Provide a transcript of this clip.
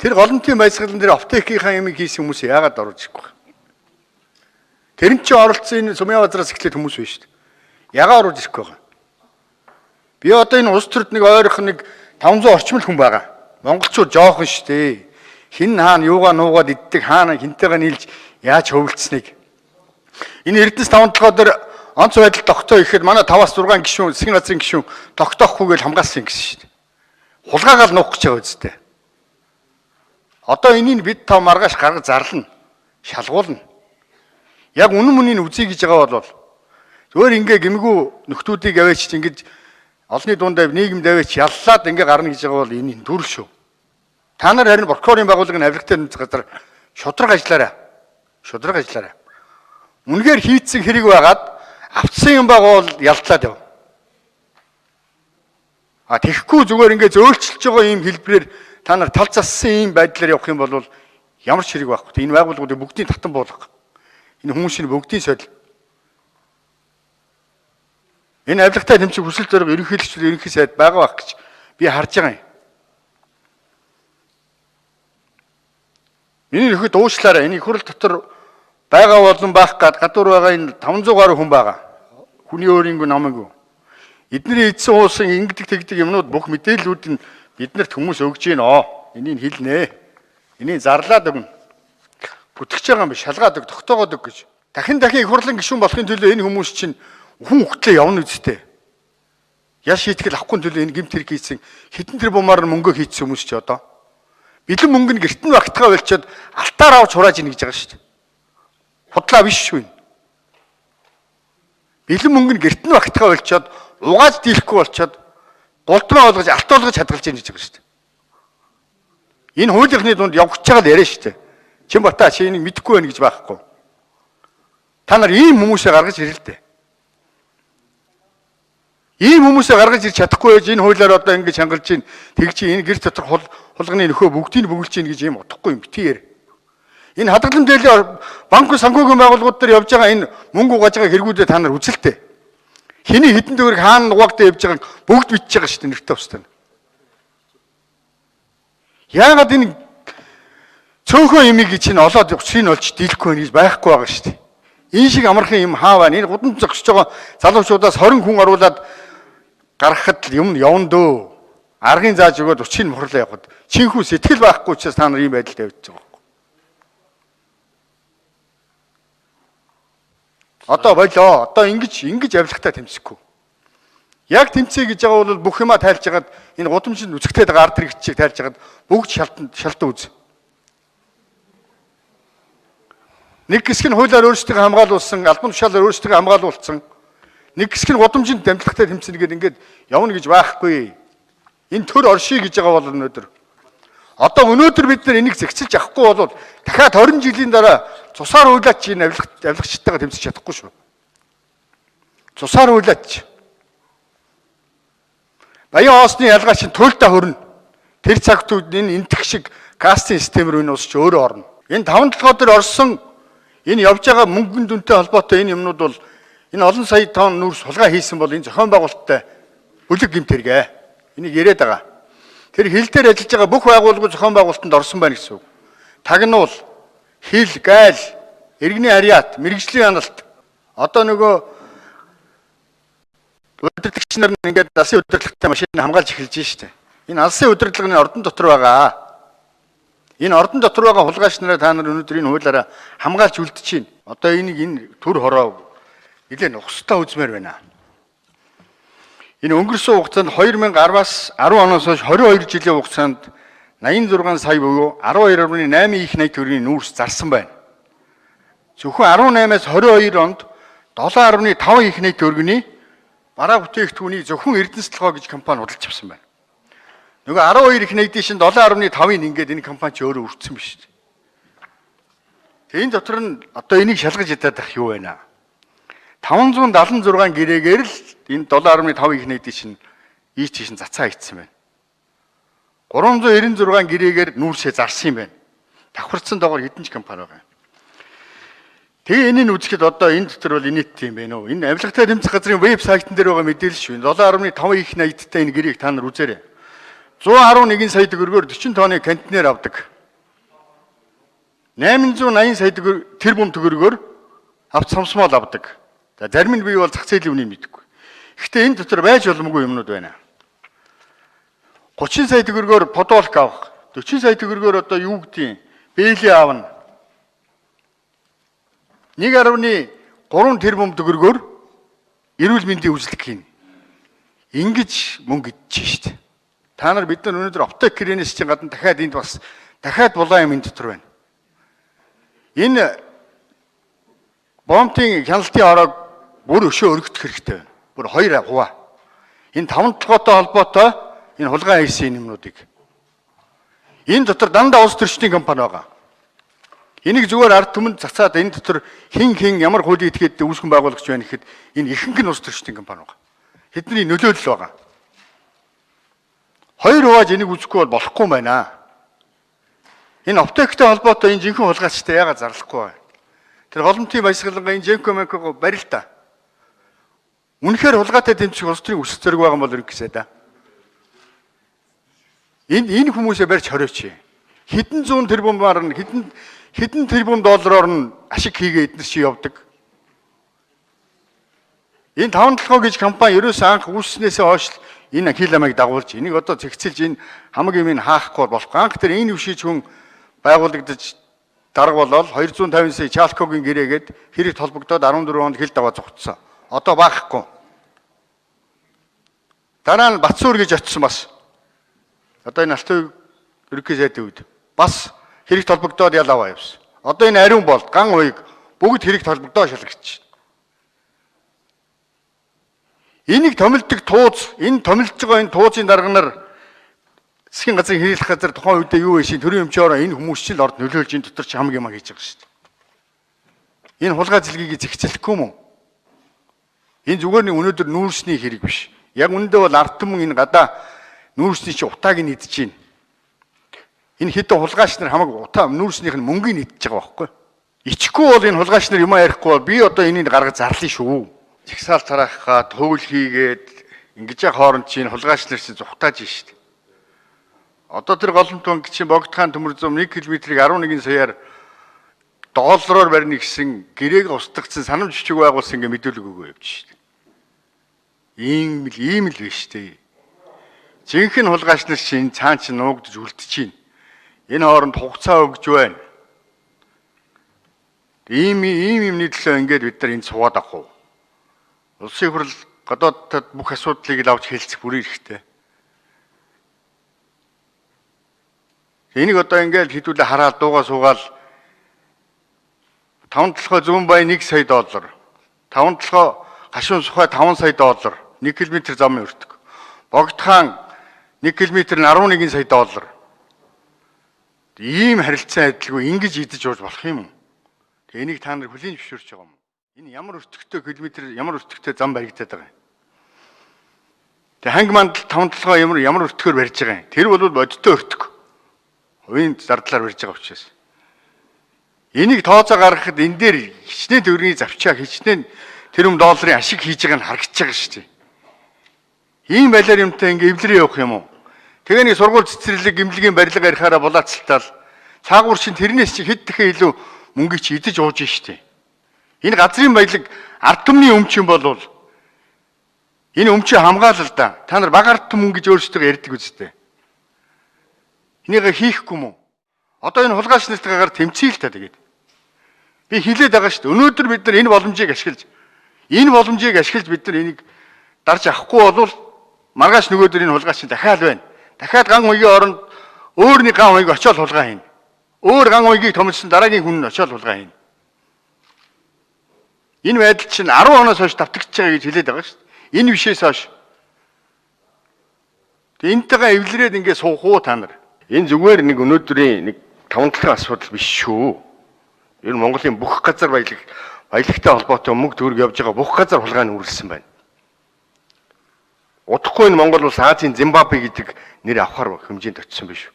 Тэр голомтын баясгалан дээр аптекийнхаа юм хийсэн хүмүүс яагаад оруулж ирэхгүй вэ? Тэр нь ч оролцсон энэ сумын базараас эхлээд хүмүүс байна шүү дээ. Яагаад оруулж ирэхгүй вэ? Би одоо энэ улс төрд нэг ойрхон нэг 500 орчим хүн байгаа. Монголчууд жоохон шүү дээ. Хин хаана юугаа нуугаад иддэг, хаана хинтэйгээ нийлж яаж хөвөлдснэг. Энэ Эрдэнэс 5-7 дээр онц байдал тогтоо ихэд манай 5-6 гишүүн, засгийн газрын гишүүн тогтоохгүй гэж хамгаалсан гэсэн шүү дээ. Хулгаагаал нуух гэж байгаа үстэй. Одоо энийг бид тав маргааш гаргаж зарлана, шалгуулна. Яг үнэн мөнийг үзье гэж байгаа бол зөвөр ингээ гимгүү нөхдүүдийг аваач ингэж олонний дундаа нийгэмд аваач яллаад ингээ гарна гэж байгаа бол энэ дүр шүү. Та нар харин прокурорын байгууллагын авилгатай нэмэх газар шудраг ажиллаарай. Шудраг ажиллаарай. Үнэхээр хийцэн хэрэг байгаад авцсан юм байгаа бол ялтлаад яв. Тэгэхгүй зүгээр ингээ зөөлчилж байгаа юм хэлбэрээр та нар тал зассан юм байдлаар явах юм бол ямар ч хэрэг байхгүй. Энэ байгууллагуудыг бүгдийн татан буулгах. Энэ хүмүүсийн бүгдийн содил. Энэ авилгатай тэмцэх хүсэл зориг ерөнхий сайд байгаа байх гэж би харж байгаа юм. Миний нөхөд уучлаарай. Энэ хурал дотор байгаа болон байх гад гадуур байгаа энэ 500 гаруй хүн байгаа. Хүний өөрийнхөө намайг. Эдний эдсэн уусан ингэдэг тэгдэг юмнууд бүх мэдээллүүд нь биднэрт хүмүүс өгж гин оо. Энийг хэлнэ. Энийг зарлаад өгнө. Бүтгэж байгаа юм биш, шалгаад өг, тогтоогоод өг гэж. Дахин их хурлын гишүүн болохын төлөө энэ хүмүүс чинь хүн хөтлөө явна үстэй. Ял шийтгэл авахгүй төлөө энэ гэмт хэрэг хийсэн хэдэн тэр бумаар мөнгө хийсэн хүмүүс ч одоо. Бэлэн мөнгө нь гэртэн багтгаа болчиход алтаар авч хурааж ийн гэж байгаа шүү дээ. Худлаа биш шүү. Бэлэн мөнгө нь гэртэн багтгаа болчиход угааж дийлэхгүй болчиход гултмаа болгож алт болгож хадгалж ийн гэж байгаа шүү дээ. Энэ хуулийнхны дунд явж байгаа л яриа шүү дээ. Чимбата чи энийг мэдэхгүй байх гэж байхгүй. Та нар ийм хүмүүсээ гаргаж ирэл дээ. Ийм хүмүүсээ гаргаж ирж чадахгүй байж энэ хуулиар одоо ингэж хангалж ийн тэгж энэ гэр дотор хулганы нөхөө бүгдийг бүгэлж ийн гэж ийм утгагүй юм битээр. Энэ хадгалан дээлээ банк санхүүгийн байгууллагууд дээр явж байгаа энэ мөнгө угааж байгаа хэрэгүүдээ та нар үзэлтэй. Хиний хэдэн төгрөг хаана нугаагдаа явж байгааг бүгд мэдчихэж байгаа шүү дээ нэртэй устдаа. Яагаад энэ цөөхөн юмыг чинь олоод учрыг олж дийлэхгүй байх гэж байхгүй байгаа шүү дээ. Энэ шиг амархан юм хаа байна. Энэ гудамж зогсож байгаа залуучуудаас 20 хүн оруулаад гаргахад юм явна дөө. Аргын зааж өгөөд учрыг мохрлоо явахад чинхүү сэтгэл байхгүй учраас та нар ийм байдалд явж байгаа байхгүй. Одоо болоо. Одоо ингэж авилгатай тэмцэхгүй. Яг тэмцэе гэж байгаа бол бүх юма тайлж хагаад энэ гудамжинд үсгтэй байгаа ард иргэд чиг тайлж хагаад бүгд шалтан үз. Нэг хэсэг нь хуулиар өөрсдөө хамгаалуулсан, албан тушаалаар өөрсдөө хамгаалуулсан. Нэг хэсэг нь гудамжинд дамжлагтай тэмцэнэ гэдэг ингээд явна гэж байхгүй. Энэ төр орший гэж байгаа бол өнөөдөр. Одоо өнөөдөр бид нар энийг зэгцэлж авахгүй бол дахиад 20 жилийн дараа цусаар хуйлаач энэ авилгачтайгаа тэмцэж чадахгүй шүү. Цусаар хуйлаач. Баян оосны ялгаа чинь туйлдаа хөрнө. Тэр цагт энэ энтэх шиг кастинг системээр энэ ус ч өөрөө орно. Энэ 5-7 дээр орсон энэ явж байгаа мөнгөнд дүнтэй холбоотой энэ юмнууд бол энэ олон сая тонн нүүрс сулгаа хийсэн бол энэ зохион байгуулалттай бүлэг гэмт хэрэгэ. Энийг яриад байгаа. Тэр хил дээр ажиллаж байгаа бүх байгууллагууд зохион байгуулалтанд орсон байна гэсэн үг. Тагнуул, хил, гайл, иргэний ариат, мэрэгжлийн хяналт. Одоо нөгөө удирдлагч нар ингээд алсын удирдлагтай машин хамгаалж эхэлж штэ. Энэ алсын удирдлага нь ордон дотор байгаа. Энэ ордон дотор байгаа хулгайч нараа та нар өнөөдөр энэ хуулиараа хамгаалж үлдчихээн. Одоо энэ төр хороо нэлээд ухстай үзмээр байна. Энэ өнгөрсөн хугацаанд 2010-аас 10 оноос хойш 22 жилийн хугацаанд 86 сая буюу 12.8 их найт төгрөгийн нүүрс зарсан байна. Зөвхөн 18-аас 22 онд 7.5 их найт төгрөгийн бараа бүтээгдэхүүнийг зөвхөн Эрдэнэс толгой гэж компани худалдаж авсан байна. Нөгөө 12 их найдын шин 7.5-ыг ингээд энэ компани ч өөрөө үрдсэн биш үү? Тэгээ энэ дотор нь одоо энийг шалгаж ядаад ах юу байна? 576 гэрээгээр л энэ 7.5 их найдын шин ийч тийш цацаа хийцсэн байна. 396 гэрээгээр нүүрсээ зарсан юм байна. Давхарцсан доогоор хэдэн ч компани байгаа. Тэгээ энийг үзэхэд одоо энэ дотор бол инээдтэй юм байна уу? Энэ авилгатай тэмцэх газрын вебсайтн дээр байгаа мэдээлэл шүү. 7.5 их найдтай энэ гэрээг та нар үзээрэй. 111 сая төгрөгөөр 40 тонны контейнер авдаг. 880 сая тэрбум төгрөгөөр авч самсмол авдаг. За зарим нь би бол зах зээлийн үнийг мэдэхгүй. Гэхдээ энэ дотор байж боломгүй юмнууд байна. 30 сая төгрөгөөр подолк авах, 40 сая төгрөгөөр одоо юу гэдгийг бэйли аавна. 1.3 тэрбум төгрөгөөр эрүүл мэндийн үйлчлэг хийн. Ингэж мөнгө идэж штт. Та нар бид нар өнөөдөр аптек гэрээнээс чинь гадна дахиад энд бас дахиад булаа юм энэ дотор байна. Энэ бомбын хяналтын ороог бүр өшөө өргөдөх хэрэгтэй байна. Бүр 2 хуваа. Энэ 5 толгойтой холбоотой энэ хулгай хийсэн юмнуудыг. Энэ дотор дандаа улс төрчдийн компани байгаа. Энийг зүгээр ард түмэнд цацаад энэ дотор хин ямар хуулийн этгээд үүсгэн байгуулагч байна гэхэд энэ ихэнх нь улс төрчдийн компани байгаа. Хэдний нөлөөлөл байгаа. 2 хувааж энийг үүсэхгүй бол болохгүй байна. Энэ аптектэй холбоотой энэ жинхэнэ хулгайчтай яагаад зарлахгүй вэ? Тэр голомтын баясгалангаа энэ Женкомекого барил та. Үнэхээр хулгайтай дэмжих улс төрийн өсөх зэрэг байгаа юм бол ингэсэ да. Энэ хүмүүсээ барьж хориоч. Хэдэн зуун тэрбумаар нь хэдэн тэрбум доллараар нь ашиг хийгээд эднэр чи явдаг. Энэ 5-7 гэж компани ерөөс анх үүснээсээ хойш энэ хил амыг дагуулж энийг одоо зэгцэлж энэ хамаг юм хаахгүй болохгүй. Анх тэр энэ өвшиж хүн байгуулагдаж дарга болол 250 сая Чалкогийн гэрээгээд хэрэг толбогдоод 14 онд хил даваа зогтсон. Одоо баахгүй. Дараа нь Батсуур гэж очсон бас. Одоо энэ Алтан ерөнхий сайдын үед бас хэрэг толбогдоод ялаваа явсан. Одоо энэ ариун бол ган уйг бүгд хэрэг толбогдоо шалгаж. Энийг томилдог тууз, энэ томилж байгаа энэ туузын дарга нар засгийн газрын хэрэглэх газар тухайн үедээ юу вэ? Төрийн өмчөөр энэ хүмүүс чинь л орд нөлөөлж энэ дотор ч хамаг юм хийж байгаа шүү дээ. Энэ хулгай зэлгийг зэгцэлэхгүй юм уу? Энэ зүгээр нэг өнөөдөр нүүрсний хэрэг биш. Яг үүндээ бол ард түмэн энэ гадаа нүүрсний чи утааг нь идэж байна. Энэ хэдэн хулгайч нар хамаг утаа нүүрснийх нь мөнгөний идэж байгаа байхгүй. Ичихгүй бол энэ хулгайч нар юм ярихгүй бол би одоо энийг гаргаж зарлая шүү. Жигсаал тараахаа төвл хийгээд ингэж яг хооронд чинь хулгайч нар чинь зүхтааж штт. Одоо тэр голомт банк чинь богдхан төмөр зам 1 км-ийг 11 саяар доллараар барьна гэсэн гэрээг устгацсан санамж жижиг байгуулсан ингээ мэдүүлэг өгөө явж штт. Ийм л биш дээ. Жинхэнэ хулгайч нар чинь цаан чинь нуугдж үлдчихээн. Энэ хооронд хугацаа өгж байна. Ийм юмны төлөө ингээд бид нар энэ суугаад авах уу? Улсын хурл гадаадд бүх асуудлыг л авч хэлцэх бүрий хэрэгтэй. Энийг одоо ингээд хэдүүлээ хараад дуугаа суугаал 5-7 зүүн бай 1 сая доллар. 5-7 гашуун сухай 5 сая доллар. 1 км замын өртөг. Богдхан 1 км нь 11 сая доллар. Ийм харилцан адилгүй ингэж идэж ууж болох юм уу? Энийг та нар хүлээн зөвшөөрч байгаа юм. Энэ ямар өртөгтэй километр, ямар өртөгтэй зам баригдаад байгаа юм. Тэгээ ханги мандал 5-7 ямар өртгөөр барьж байгаа юм. Тэр бол бодиттой өртөг. Хувийн зардлаар барьж байгаа учраас. Энийг тооцоо гаргахад энэ дээр хичнээн төгрөгийн завчаа хичнээн тэрбум долларын ашиг хийж байгааг нь харагдаж байгаа шүү дээ. Ийм байлаар юмтай ингээ эвлэрээ явах юм уу? Тэгээ нэг сургууль цэцэрлэг гимлэгийн барилга ярихаараа булаацалтал цаагуур чинь тэрнээс чи хэд дахин илүү мөнгө чи идэж ууж штэ. Энэ газрын баялаг ард түмний өмч юм бол энэ өмчөө хамгаалал да. Та нар баг ард түмэн гэж өөрсдөө ярьдаг үстэй. Энийг хийхгүй юм уу? Одоо энэ хулгайч нартайгаар тэмцээл та тэгээд. Би хэлээд байгаа шүү дээ. Өнөөдөр бид нар энэ боломжийг ашиглаж бид нар энийг дарж авахгүй бол маргааш нөгөөдөр энэ хулгайч дахиад байна. Дахиад ган уйгийн оронд өөр нэг ган уйг очиод хулгай хийнэ. Өөр ган уйгийг томилсон дараагийн хүн нь очиод хулгай хийнэ. Энэ байдал чинь 10 оноос хойш давтагдж байгаа гэж хэлээд байгаа шүү дээ. Энэ бишээс хойш. Энтэйгээ эвлэрээд ингэ суух уу та нар? Энэ зүгээр нэг өнөөдрийн нэг 5-7 асуудал биш шүү. Ер нь Монголын бүх газар баялагтай холбоотой мөнгө төгрөг явж байгаа бүх газар хулгайг үргэлжсэн байна. Удахгүй энэ Монгол улс Азийн Зимбабwe гэдэг нэр авахар хэмжээнд очисон биш үү?